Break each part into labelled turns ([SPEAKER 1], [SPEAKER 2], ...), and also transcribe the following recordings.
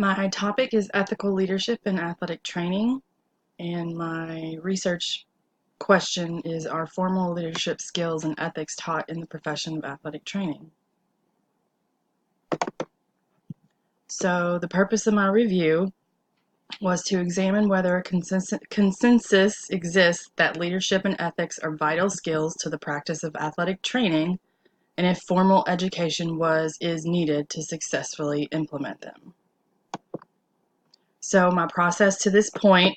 [SPEAKER 1] My topic is ethical leadership in athletic training, and my research question is: are formal leadership skills and ethics taught in the profession of athletic training? So, the purpose of my review was to examine whether a consensus exists that leadership and ethics are vital skills to the practice of athletic training, and if formal education is needed to successfully implement them. So my process to this point,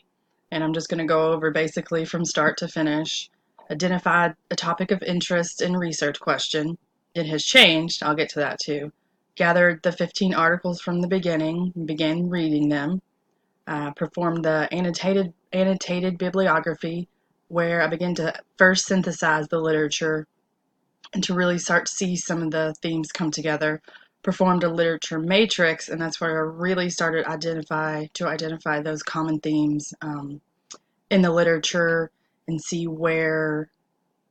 [SPEAKER 1] and I'm just going to go over basically from start to finish: identified a topic of interest and research question. It has changed. I'll get to that too. Gathered the 15 articles from the beginning and began reading them. Performed the annotated bibliography, where I began to first synthesize the literature and to really start to see some of the themes come together. Performed a literature matrix, and that's where I really started to identify those common themes in the literature and see where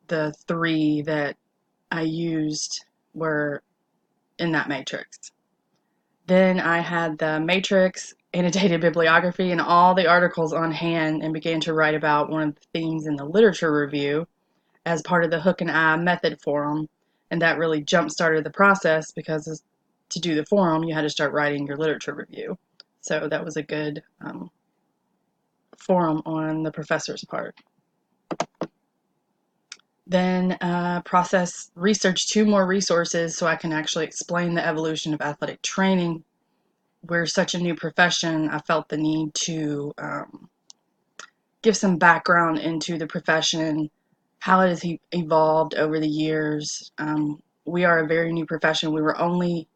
[SPEAKER 1] the three that I used were in that matrix. Then I had the matrix, annotated bibliography, and all the articles on hand and began to write about one of the themes in the literature review as part of the Hook and Eye Method Forum. And that really jump-started the process because to do the forum, you had to start writing your literature review. So that was a good forum on the professor's part. Then research two more resources so I can actually explain the evolution of athletic training. We're such a new profession, I felt the need to give some background into the profession, how it has evolved over the years. We are a very new profession. We were only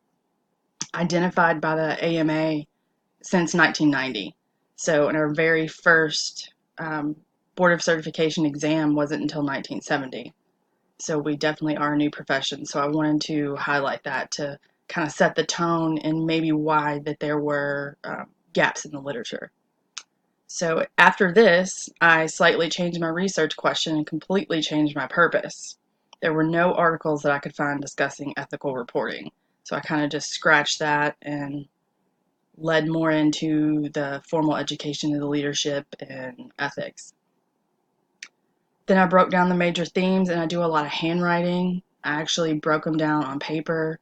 [SPEAKER 1] identified by the AMA since 1990. So, in our very first Board of Certification exam wasn't until 1970. So, we definitely are a new profession. So, I wanted to highlight that to kind of set the tone and maybe why that there were gaps in the literature. So after this, I slightly changed my research question and completely changed my purpose. There were no articles that I could find discussing ethical reporting. So I kind of just scratched that and led more into the formal education of the leadership and ethics. Then I broke down the major themes, and I do a lot of handwriting. I actually broke them down on paper.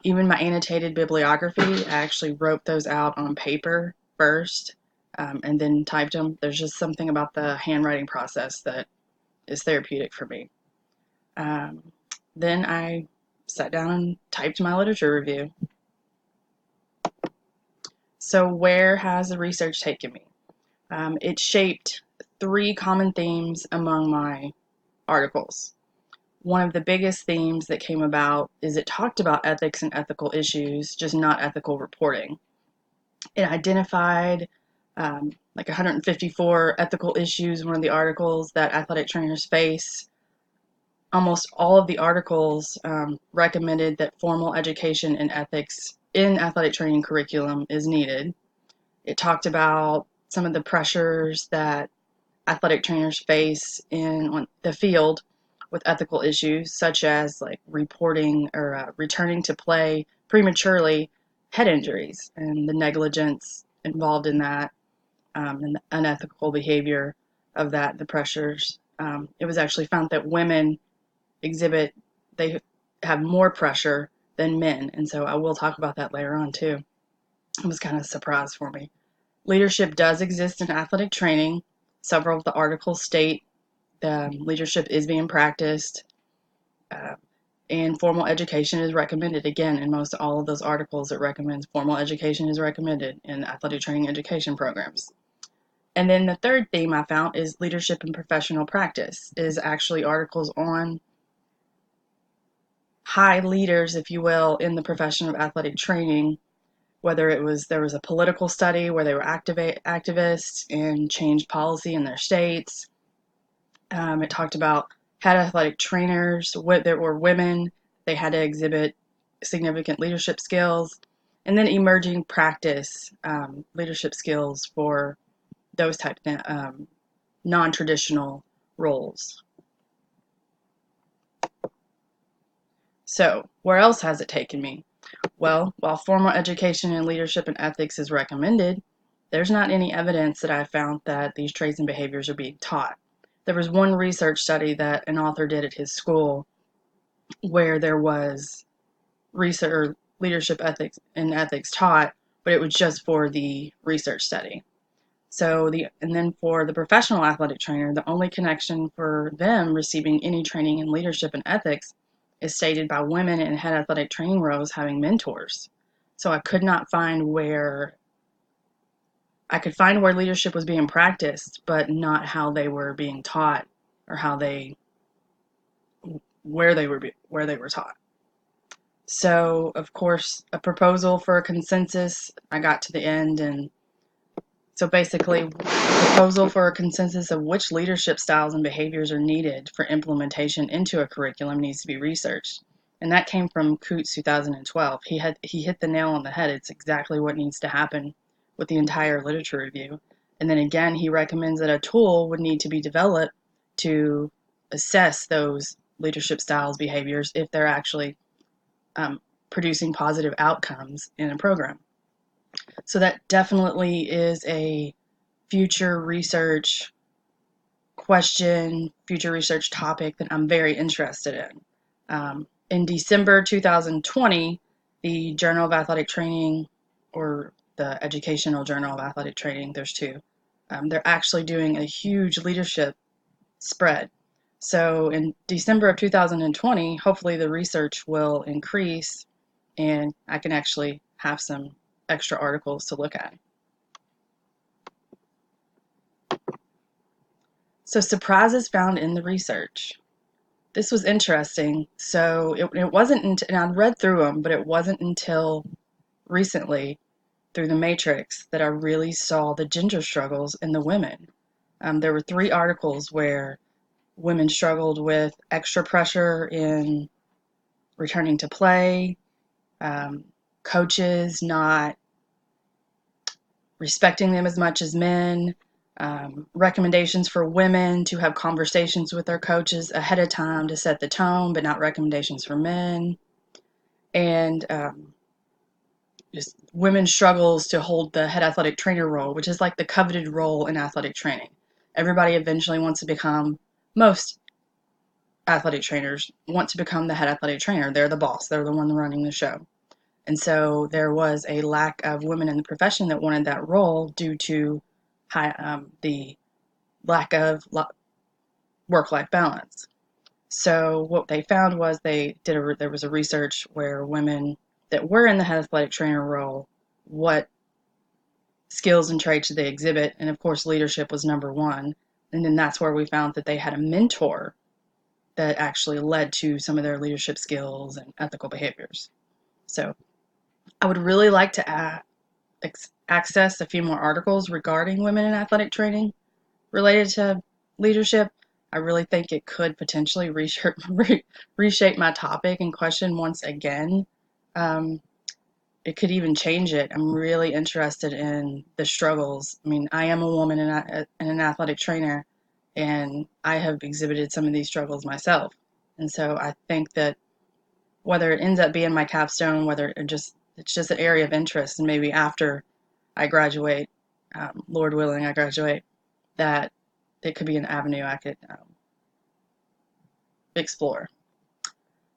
[SPEAKER 1] Even my annotated bibliography, I actually wrote those out on paper first and then typed them. There's just something about the handwriting process that is therapeutic for me. Um, then I sat down and typed my literature review. So where has the research taken me? It shaped three common themes among my articles. One of the biggest themes that came about is it talked about ethics and ethical issues, just not ethical reporting. It identified like 154 ethical issues in one of the articles that athletic trainers face. Almost all of the articles recommended that formal education in ethics in athletic training curriculum is needed. It talked about some of the pressures that athletic trainers face in the field with ethical issues, such as like reporting or returning to play prematurely head injuries and the negligence involved in that, and the unethical behavior of that, the pressures. It was actually found that women they have more pressure than men, and so I will talk about that later on too. It was kind of a surprise for me. Leadership does exist in athletic training. Several of the articles state leadership is being practiced, uh, and formal education is recommended. Again, in most all of those articles, it recommends formal education is recommended in athletic training education programs. And then the third theme I found is leadership and professional practice, is actually articles on high leaders, if you will, in the profession of athletic training, whether there was a political study where they were activists and changed policy in their states. It talked about head athletic trainers, there were women, they had to exhibit significant leadership skills, and then emerging practice leadership skills for those type non-traditional roles. So where else has it taken me? Well, while formal education in leadership and ethics is recommended, there's not any evidence that I've found that these traits and behaviors are being taught. There was one research study that an author did at his school where there was research or leadership ethics and ethics taught, but it was just for the research study. And then for the professional athletic trainer, the only connection for them receiving any training in leadership and ethics is stated by women in head athletic training roles having mentors. So I could not find where I could find where leadership was being practiced, but not how they were being taught or how they where they were taught. So, of course, a proposal for a consensus, I got to the end, and so basically, a proposal for a consensus of which leadership styles and behaviors are needed for implementation into a curriculum needs to be researched. And that came from Coots 2012. He hit the nail on the head. It's exactly what needs to happen with the entire literature review. And then again, he recommends that a tool would need to be developed to assess those leadership styles behaviors if they're actually producing positive outcomes in a program. So that definitely is a future research question, future research topic that I'm very interested in. In December 2020, the Journal of Athletic Training, or the Educational Journal of Athletic Training, there's two, they're actually doing a huge leadership spread. So in December of 2020, hopefully the research will increase and I can actually have some extra articles to look at. So surprises found in the research. This was interesting. So it wasn't until, and I'd read through them, but it wasn't until recently through the Matrix that I really saw the gender struggles in the women. There were 3 articles where women struggled with extra pressure in returning to play, coaches not respecting them as much as men, recommendations for women to have conversations with their coaches ahead of time to set the tone, but not recommendations for men, and just women's struggles to hold the head athletic trainer role, which is like the coveted role in athletic training. Everybody eventually wants to become, most athletic trainers want to become the head athletic trainer. They're the boss, they're the one running the show. And so there was a lack of women in the profession that wanted that role due to the lack of work-life balance. So what they found was there was a research where women that were in the head athletic trainer role, what skills and traits did they exhibit, and of course leadership was number one. And then that's where we found that they had a mentor that actually led to some of their leadership skills and ethical behaviors. So I would really like to access a few more articles regarding women in athletic training related to leadership. I really think it could potentially reshape my topic and question once again. It could even change it. I'm really interested in the struggles. I mean, I am a woman and an athletic trainer, and I have exhibited some of these struggles myself. And so I think that whether it ends up being my capstone, whether it's just an area of interest, and maybe after I graduate, Lord willing, I graduate, that it could be an avenue I could explore.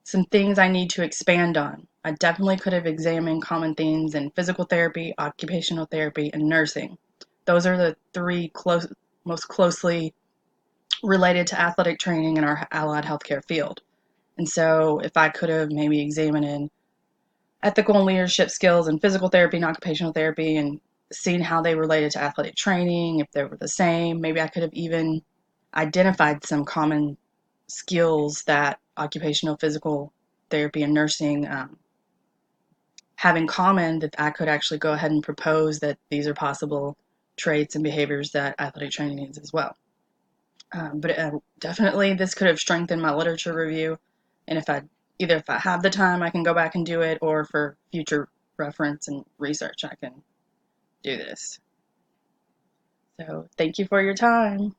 [SPEAKER 1] Some things I need to expand on. I definitely could have examined common themes in physical therapy, occupational therapy, and nursing. Those are the 3 most closely related to athletic training in our allied healthcare field. And so if I could have maybe examined in ethical and leadership skills in physical therapy and occupational therapy and seen how they related to athletic training, if they were the same, maybe I could have even identified some common skills that occupational physical therapy and nursing have in common, that I could actually go ahead and propose that these are possible traits and behaviors that athletic training needs as well. But definitely this could have strengthened my literature review, and if I have the time I can go back and do it, or for future reference and research I can do this. So thank you for your time.